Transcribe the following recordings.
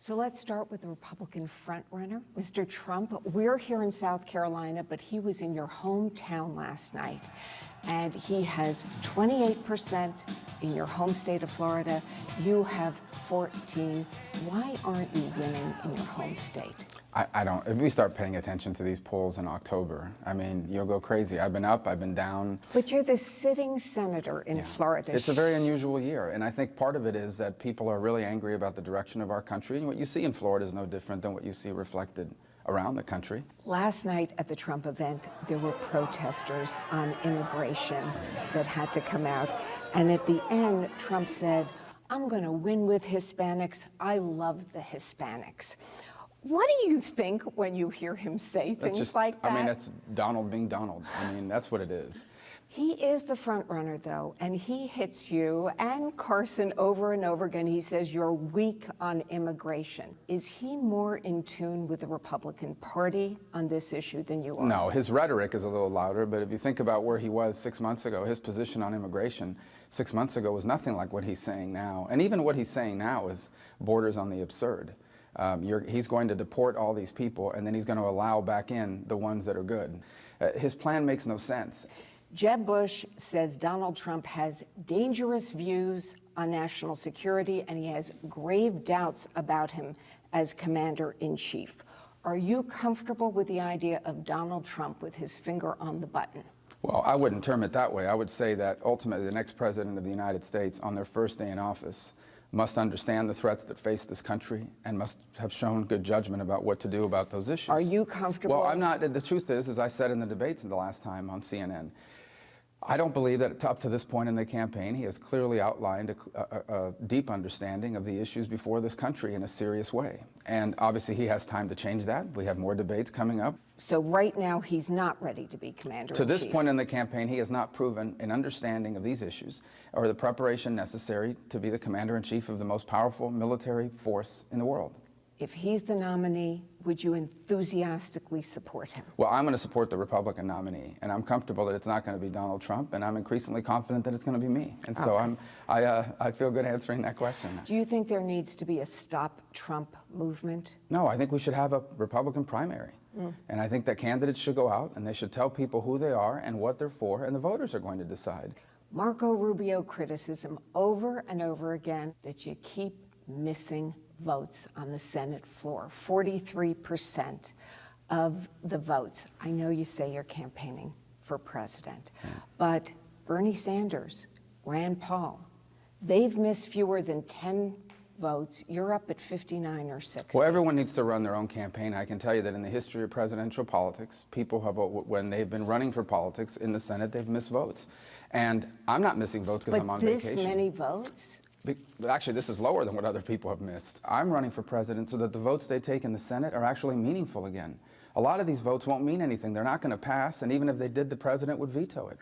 So let's start with the Republican frontrunner, Mr. Trump. We're here in South Carolina, but he was in your hometown last night, and he has 28% in your home state of Florida. You have 14. Why aren't you winning in your home state? I don't. If we start paying attention to these polls in October, I mean, you'll go crazy. I've been up, I've been down. But you're the sitting senator in Florida. It's a very unusual year, and I think part of it is that people are really angry about the direction of our country, and what you see in Florida is no different than what you see reflected around the country. Last night at the Trump event, there were protesters on immigration that had to come out, and at the end, Trump said, "I'm going to win with Hispanics. I love the Hispanics." What do you think when you hear him say things like that? I mean, that's Donald being Donald. I mean, that's what it is. He is the front runner, though, and he hits you and Carson over and over again. He says you're weak on immigration. Is he more in tune with the Republican Party on this issue than you are? No, his rhetoric is a little louder, but if you think about where he was 6 months ago, his position on immigration 6 months ago was nothing like what he's saying now. And even what he's saying now is borders on the absurd. He's going to deport all these people, and then he's going to allow back in the ones that are good. His plan makes no sense. Jeb Bush says Donald Trump has dangerous views on national security, and he has grave doubts about him as commander-in-chief. Are you comfortable with the idea of Donald Trump with his finger on the button? Well, I wouldn't term it that way. I would say that ultimately the next president of the United States on their first day in office must understand the threats that face this country and must have shown good judgment about what to do about those issues. Are you comfortable? Well, I'm not. The truth is, as I said in the debates the last time on CNN, I don't believe that up to this point in the campaign, he has clearly outlined a deep understanding of the issues before this country in a serious way. And obviously he has time to change that. We have more debates coming up. So right now he's not ready to be commander-in-chief. To this point in the campaign, he has not proven an understanding of these issues or the preparation necessary to be the commander-in-chief of the most powerful military force in the world. If he's the nominee, would you enthusiastically support him? Well, I'm going to support the Republican nominee, and I'm comfortable that it's not going to be Donald Trump, and I'm increasingly confident that it's going to be me. And so I feel good answering that question. Do you think there needs to be a Stop Trump movement? No, I think we should have a Republican primary. And I think that candidates should go out and they should tell people who they are and what they're for, and the voters are going to decide. Marco Rubio criticism over and over again that you keep missing votes on the Senate floor, 43% of the votes. I know you say you're campaigning for president, but Bernie Sanders, Rand Paul, they've missed fewer than 10 votes. You're up at 59 or 60. Well, everyone needs to run their own campaign. I can tell you that in the history of presidential politics, people have, when they've been running for politics in the Senate, they've missed votes. And I'm not missing votes because I'm on vacation. But this many votes? Actually, this is lower than what other people have missed. I'm running for president so that the votes they take in the Senate are actually meaningful again. A lot of these votes won't mean anything. They're not going to pass, and even if they did, the president would veto it.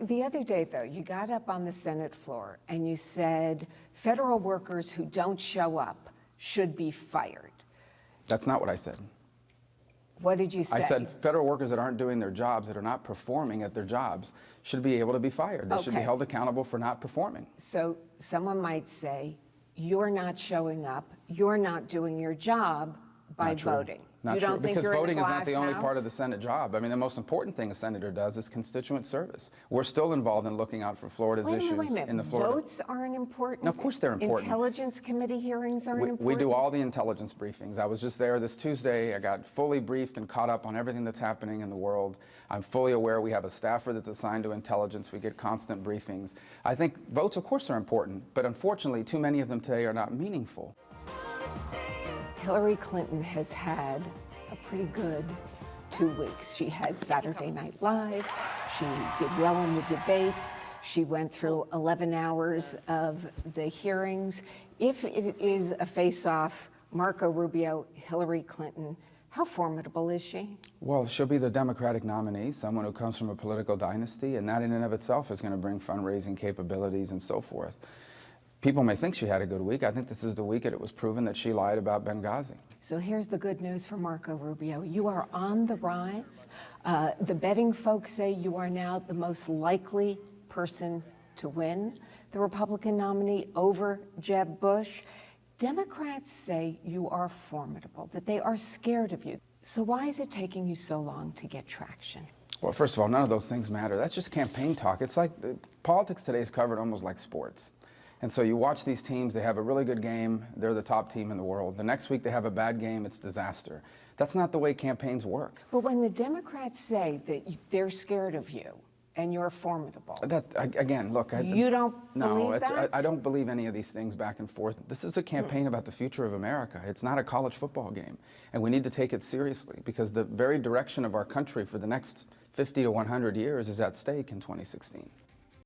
The other day, though, you got up on the Senate floor and you said federal workers who don't show up should be fired. That's not what I said. What did you say? I said federal workers that aren't doing their jobs, that are not performing at their jobs, should be able to be fired. They should be held accountable for not performing. So someone might say, you're not showing up, you're not doing your job by voting. Not true, because voting is not the only part of the Senate job. I mean, the most important thing a senator does is constituent service. We're still involved in looking out for Florida's issues in the Florida. Votes aren't important. No, of course they're important. Intelligence committee hearings aren't important. We do all the intelligence briefings. I was just there this Tuesday. I got fully briefed and caught up on everything that's happening in the world. I'm fully aware we have a staffer that's assigned to intelligence. We get constant briefings. I think votes, of course, are important, but unfortunately, too many of them today are not meaningful. Hillary Clinton has had a pretty good 2 weeks. She had Saturday Night Live. She did well in the debates. She went through 11 hours of the hearings. If it is a face-off, Marco Rubio, Hillary Clinton, how formidable is she? Well, she'll be the Democratic nominee, someone who comes from a political dynasty, and that in and of itself is going to bring fundraising capabilities and so forth. People may think she had a good week. I think this is the week that it was proven that she lied about Benghazi. So here's the good news for Marco Rubio. You are on the rise. The betting folks say you are now the most likely person to win the Republican nominee over Jeb Bush. Democrats say you are formidable, that they are scared of you. So why is it taking you so long to get traction? Well, first of all, none of those things matter. That's just campaign talk. It's like politics today is covered almost like sports. And so you watch these teams, they have a really good game, they're the top team in the world. The next week they have a bad game, it's disaster. That's not the way campaigns work. But when the Democrats say that they're scared of you and you're formidable, Again, look, you don't believe that? I don't believe any of these things back and forth. This is a campaign about the future of America. It's not a college football game. And we need to take it seriously because the very direction of our country for the next 50 to 100 years is at stake in 2016.